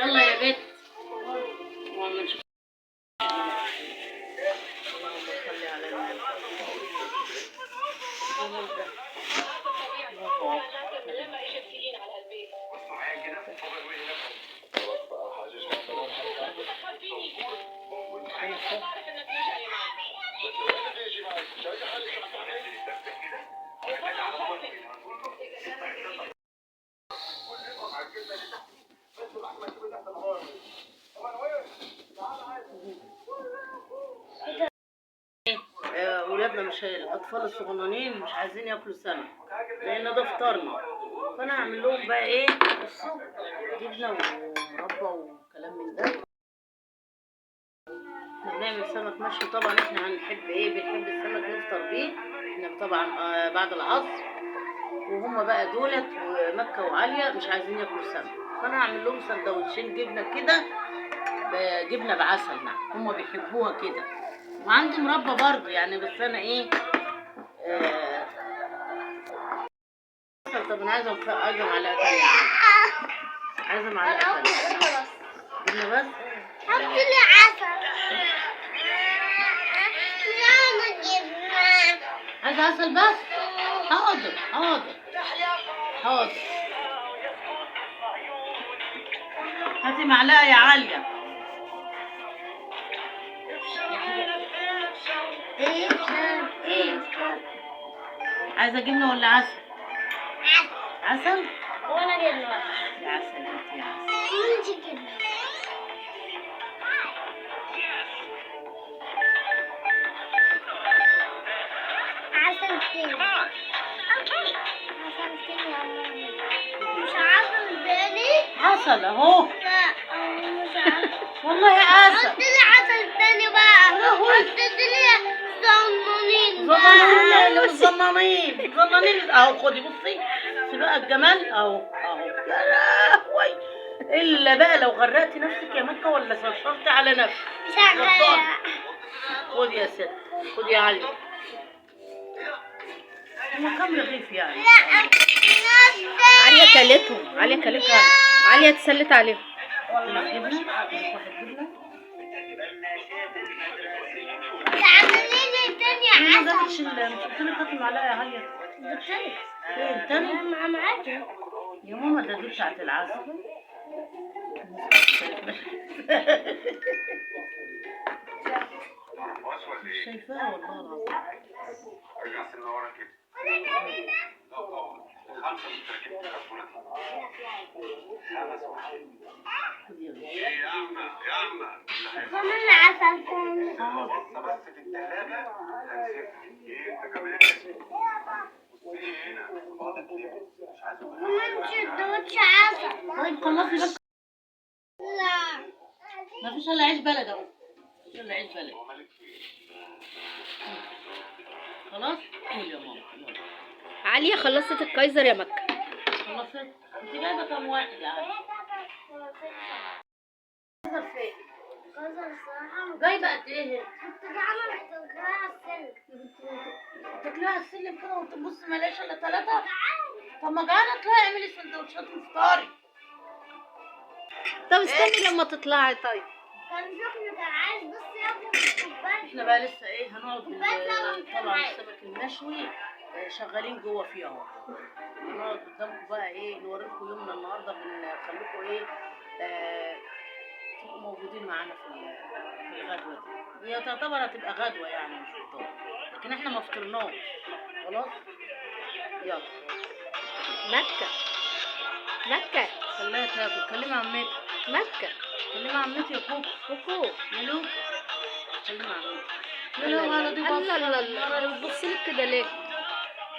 يلا يا بنت. اللهم صل على النبي. ولادنا مش الاطفال الصغننين مش عايزين ياكلوا سمك لان ده فطارنا، فانا هعمل لهم بقى ايه الصبح جبنه ومربى وكلام من ده. احنا بنعمل سمك مشوي طبعا، احنا هنحب ايه، بنحب السمك نفطر بيه احنا طبعا بعد العصر، وهم بقى دولت ومكه وعاليه مش عايزين ياكلوا سمك، فانا هعمل لهم سندوتشين جبنه كده، جبنه بعسل، نعم هم بيحبوها كده، وعندي مربى برضه يعني، بس انا ايه طب انا عايزه معلقه تانية، عايزه معلقه تانية جبنه بس. حط لي عسل. لا جبنه. عايزه عسل بس. حاضر هاتي معلقه يا عاليه. ايه عايزه جبنه ولا عسل؟ عسل. وانا جبنه. يا عسل انت يا عسل. انت جبنه. عسل تاني. مش عسل تاني. عسل اهو. لا مش عسل. والله عسل. حط لي عسل تاني بقى. حط لي زنانين اهو، خدي بصي بقى الجمال اهو يا لهوي، الا بقى لو غرقتي نفسك يا مكه ولا صرصرتي على نفسك. خدي يا ست، خدي يا علي. هما كام رغيف يعني؟ عليا كلتهم، عليا اتسلت عليهم. واحد جبنه. مش قلت لك هاتي معلقه يا عليا؟ قلتلك. فين تاني؟ معاكي يا ماما ده دي بتاعت العسل. مش شايفاها والله العظيم. كمان عسل تاني. بس في الثلاجة كمان دوتش عسل. طيب خلصي بس. لا مفيش الا عيش بلد اهو، مفيش الا عيش بلد. خلاص قول يا ماما. عليا خلصت الكايزر يا مكة. خلصت؟ انت جايبه كام واحد يا علي؟ كايزر فين؟ كايزر الصراحة جايبه قد ايه؟ كنت بعمل تغيير على السلك. تاكليها على السلم كده وتبص ما لاقيش الا 3. طب ما جعانه اطلعي اعملي سندوتشات وفطاري. طب استني لما تطلعي. طيب كان شكله كان عايز بس ياكل كوباية. احنا بقى لسه ايه هنقعد طبعا السمك المشوي شغالين جوه فيه اهو، هنقعد قدامكم بقى ايه نوريكم يومنا النهارده، بنخليكم ايه تبقوا موجودين معانا في الغدوه دي. هي تعتبر هتبقى غدوه يعني مش فطار، لكن احنا ما فطرناش خلاص. يلا مكة خليها تاكل. كلمي عمتي. مكة كلمي عمتي يا كوكو. يا لوكو كلمي عمتي. يا على دي الله بتبصلك كده ليه؟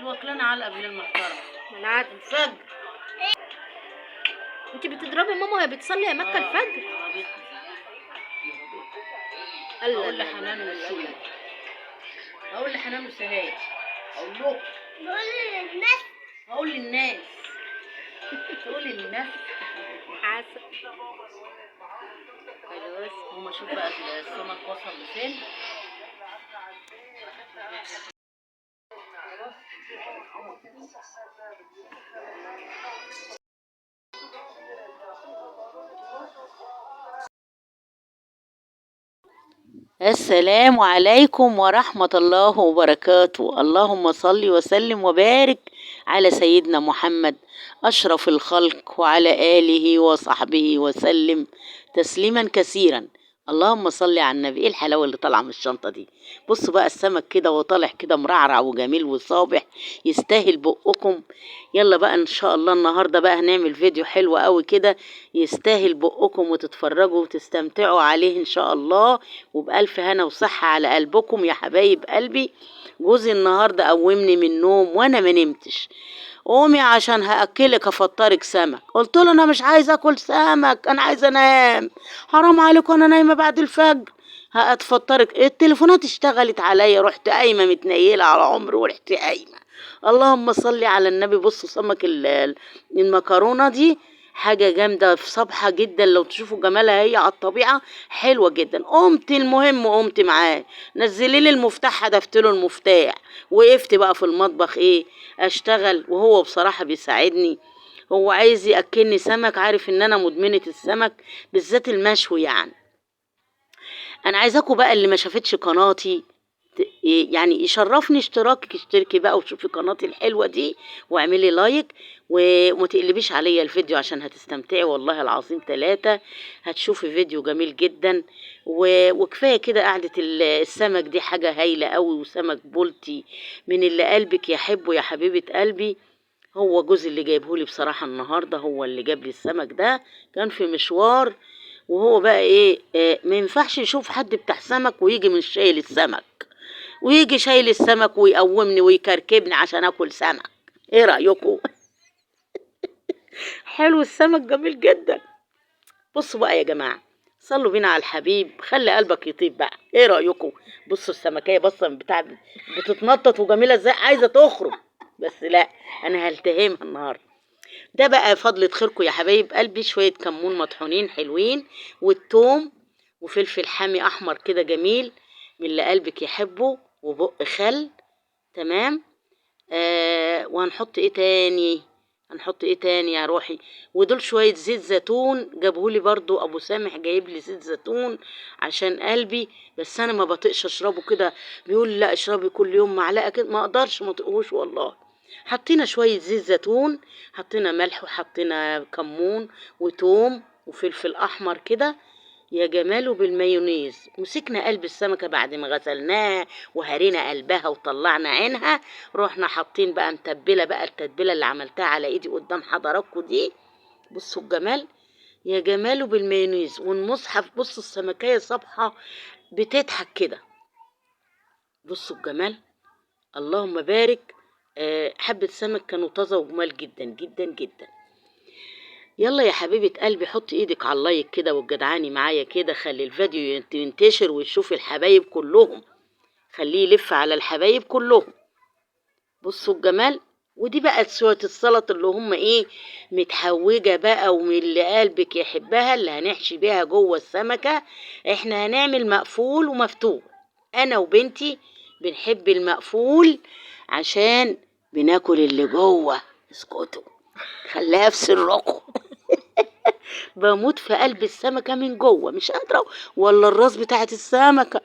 واكلنا علقه بالليل محترم. انا عارفه الفجر. انت بتضربي ماما وهي بتصلي يا مكة الفجر؟ اقول لحنان وسهيل، اقول لحنان وسهيل، اقول له اقول للناس تقول للناس حاسه. خلاص هما شوف بقى السمك وصل لفين. السلام عليكم ورحمة الله وبركاته. اللهم صل وسلم وبارك على سيدنا محمد أشرف الخلق وعلى آله وصحبه وسلم تسليما كثيرا. اللهم صل على النبي. ايه الحلاوة اللي طالعة من الشنطة دي؟ بصوا بقى السمك كده وطالع كده مرعرع وجميل وصابح، يستاهل بقكم. يلا بقى ان شاء الله النهاردة بقى هنعمل فيديو حلو قوي كده يستاهل بقكم، وتتفرجوا وتستمتعوا عليه ان شاء الله، وبألف هنا وصحة على قلبكم يا حبايب قلبي. جوزي النهاردة قومني من النوم وانا ما نمتش، قومي عشان هأكلك افطرك سمك. قلت له انا مش عايزه اكل سمك، انا عايزه انام. حرام عليكم انا نايمه بعد الفجر، هأتفطرك. التليفونات اشتغلت عليا، رحت قايمه متنيله على عمري ورحت قايمه. اللهم صل على النبي. بصوا سمك المكرونه دي حاجه جامده في صبحه جدا، لو تشوفوا جمالها هي على الطبيعه حلوه جدا. قمت المهم قمت معاه، نزلي لي المفتاح، حدفت له المفتاح، وقفت بقى في المطبخ ايه اشتغل. وهو بصراحه بيساعدني، هو عايز ياكلني سمك، عارف ان انا مدمنه السمك بالذات المشوي. انا عايزاكم بقى اللي ما شافتش قناتي يعني يشرفني اشتراكك، اشتركي بقى وشوفي قناتي الحلوه دي واعملي لايك، وما تقلبيش عليا الفيديو عشان هتستمتعي والله العظيم 3 هتشوفي فيديو جميل جدا. وكفايه كده قعده السمك دي حاجه هايله قوي، وسمك بولتي من اللي قلبك يحبه يا حبيبه قلبي. هو جوزي اللي جايبهولي بصراحه النهارده، هو اللي جاب لي السمك ده، كان في مشوار. وهو بقى ايه ما ينفعش يشوف حد بتاع سمك ويجي من شايل السمك، ويجي شايل السمك ويقومني ويكركبني عشان اكل سمك. ايه رأيكم؟ حلو السمك جميل جدا. بصوا بقى يا جماعة، صلوا بينا على الحبيب، خلي قلبك يطيب بقى. ايه رأيكم؟ بصوا السمكية بصة من بتاع بتتنطط وجميلة ازاي، عايزة تخرج بس لا، انا هلتهمها النهارده. ده بقى فضلة خيركم يا حبايب قلبي، شوية كمون مطحونين حلوين، والثوم، وفلفل حامي احمر كده جميل من اللي قلبك يحبه، وبق خل. تمام. وهنحط ايه تاني؟ هنحط ايه تاني يا روحي؟ ودول شوية زيت زيتون جابهولي برضو ابو سامح، جايب لي زيت زيتون عشان قلبي، بس انا ما بطيقش اشربه كده، بيقول لا اشربي كل يوم معلقة كده، ما اقدرش ما اطيقهوش والله. حطينا شوية زيت زيتون، حطينا ملح وحطينا كمون وتوم وفلفل احمر كده يا جماله بالمايونيز. مسكنا قلب السمكة بعد ما غسلناها وهرينا قلبها وطلعنا عينها، رحنا حاطين بقى متبلة بقى التتبيلة اللي عملتها على ايدي قدام حضراتكم دي. بصوا الجمال يا جماله بالمايونيز والمصحف. بصوا السمكية صبحة بتضحك كده، بصوا الجمال. اللهم بارك. حبة سمك كانوا طازة وجمال جدا جدا جدا. يلا يا حبيبة قلبي حط ايدك على اللايك كده والجدعاني معايا كده، خلي الفيديو ينتشر ويشوف الحبايب كلهم، خليه يلف على الحبايب كلهم. بصوا الجمال. ودي بقى شوية السلطة اللي هم ايه متحوجة بقى ومن اللي قلبك يحبها، اللي هنحشي بيها جوه السمكة. احنا هنعمل مقفول ومفتوح، انا وبنتي بنحب المقفول عشان بناكل اللي جوه. اسكتوا خليها في سركم. بموت في قلب السمكة من جوه مش قادرة، ولا الراس بتاعت السمكة.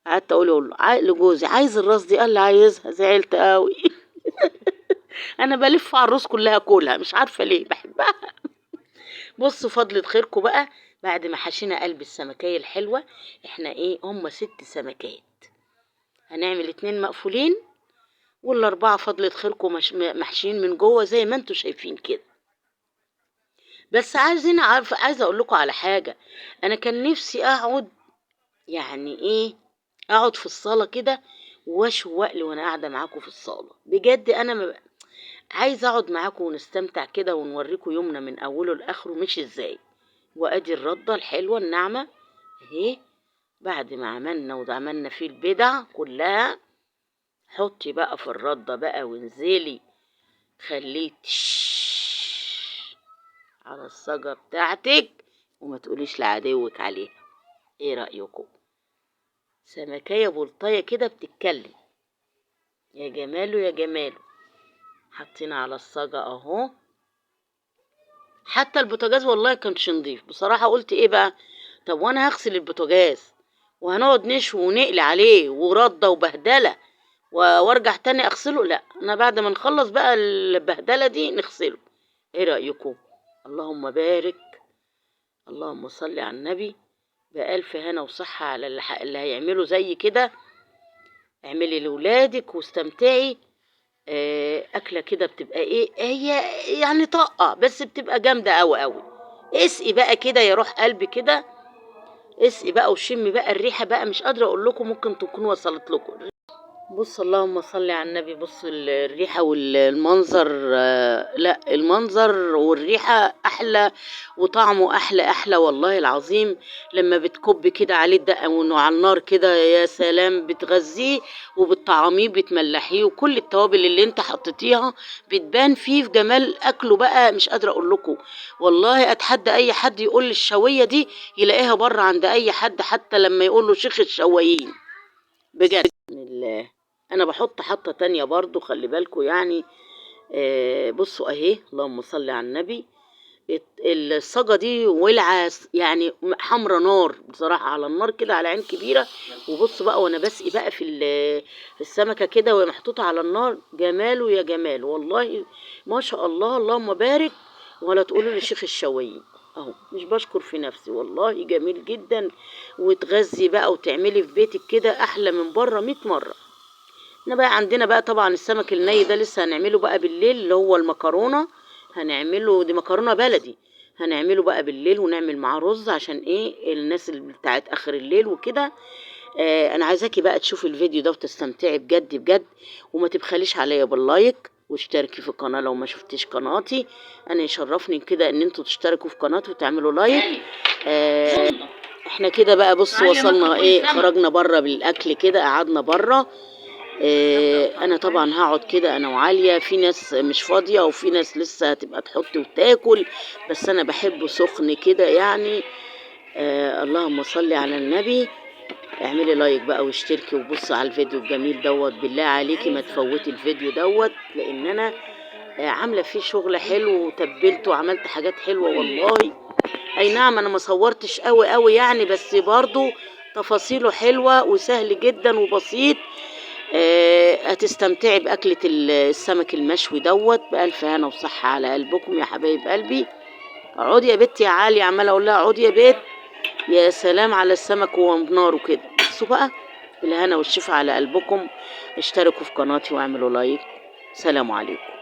قعدت اقول له لجوزي عايز الراس دي، قال لي عايزها. زعلت قوي. انا بلف على الراس كلها كلها مش عارفة ليه بحبها. بصوا فضلة خيركم بقى، بعد ما حشينا قلب السمكية الحلوة، احنا ايه هم 6 سمكات، هنعمل 2 مقفولين وال4 فضلة خيركم محشيين من جوه زي ما انتوا شايفين كده. بس عايزه اقول لكم على حاجه، انا كان نفسي اقعد يعني ايه اقعد في الصاله كده واشوي واقلي وانا قاعده معاكم في الصاله. بجد انا عايزه اقعد معاكم ونستمتع كده ونوريكم يومنا من اوله لاخره مش ازاي. وادي الرده الحلوه الناعمه اهي، بعد ما عملنا وعملنا فيه البدع كلها. حطي بقى في الرده بقى وانزلي، خليه على الصاجة بتاعتك، وما تقوليش لعدوك عليها. ايه رأيكم؟ سمكية بلطية كده بتتكلم، يا جماله يا جماله. حطينا على الصاجة اهو، حتى البوتاجاز والله كانش نضيف بصراحة. قلت ايه بقى، طب وانا هغسل البوتاجاز وهنقعد نشوي ونقلي عليه ورده وبهدله وارجع تاني اغسله؟ لا، انا بعد ما نخلص بقى البهدله دي نغسله. ايه رايكم؟ اللهم بارك، اللهم صل على النبي. بألف هنا وصحة على اللي هيعملوا زي كده. اعملي لولادك واستمتعي. أكلة كده بتبقى ايه هي، يعني طاقة بس بتبقى جامدة أوي أوي. اسقي بقى كده يا روح قلبي كده، اسقي بقى وشمي بقى الريحة بقى، مش قادرة أقول لكم، ممكن تكون وصلت لكم. بص اللهم صل على النبي، بص الريحة والمنظر. لا، المنظر والريحة أحلى وطعمه أحلى والله العظيم. لما بتكب كده عليه الدقة وإنه على النار كده، يا سلام، بتغذيه وبتطعميه بتملحيه، وكل التوابل اللي انت حطيتيها بتبان فيه في جمال أكله بقى، مش قادرة أقول لكم. والله أتحدى أي حد يقول لي الشوية دي يلاقيها بره عند أي حد، حتى لما يقول له شيخ الشوايين بجد. بسم الله. انا بحط حطه تانية برضو، خلي بالكم يعني. بصوا اهي، اللهم صل على النبي. الصاجه دي ولعه يعني، حمرا نار بصراحه، على النار كده على عين كبيره. وبصوا بقى وانا بسقي بقى في السمكه كده وهي محطوطه على النار، جماله يا جمال والله، ما شاء الله، اللهم بارك. ولا تقولوا للشيخ الشوايين اهو، مش بشكر في نفسي، والله جميل جدا. وتغذي بقى وتعملي في بيتك كده احلى من بره 100 مره. احنا بقى عندنا بقى طبعا السمك الني ده لسه هنعمله بقى بالليل، اللي هو المكرونه. هنعمله دي مكرونه بلدي، هنعمله بقى بالليل ونعمل معاه رز، عشان ايه الناس اللي بتاعت اخر الليل وكده. انا عايزاكي بقى تشوفي الفيديو ده وتستمتعي بجد بجد، وما تبخليش عليا باللايك، واشتركي في القناه لو ما شفتيش قناتي. انا يشرفني كده ان انتوا تشتركوا في قناتي وتعملوا لايك. احنا كده بقى بصوا وصلنا ايه، خرجنا بره بالاكل كده، قعدنا بره. انا طبعا هقعد كده انا وعالية، في ناس مش فاضية وفي ناس لسه هتبقى تحط وتاكل، بس انا بحبه سخن كده يعني. اللهم صل على النبي. اعملي لايك بقى واشتركي وبص على الفيديو الجميل دوت، بالله عليكي ما تفوتي الفيديو دوت، لان انا عامله فيه شغل حلو وتبلته وعملت حاجات حلوه والله. اي نعم انا ما صورتش قوي يعني، بس برضو تفاصيله حلوه وسهل جدا وبسيط. هتستمتعي بأكلة السمك المشوي دوت. بألف هنا وصحة على قلبكم يا حبايب قلبي. اقعدي يا بنتي يا عالية، عمالة اقول لها اقعدي يا بنت. يا سلام على السمك وهو بناره كده. بصوا بقى، بالهنا والشفا على قلبكم. اشتركوا في قناتي واعملوا لايك. سلام عليكم.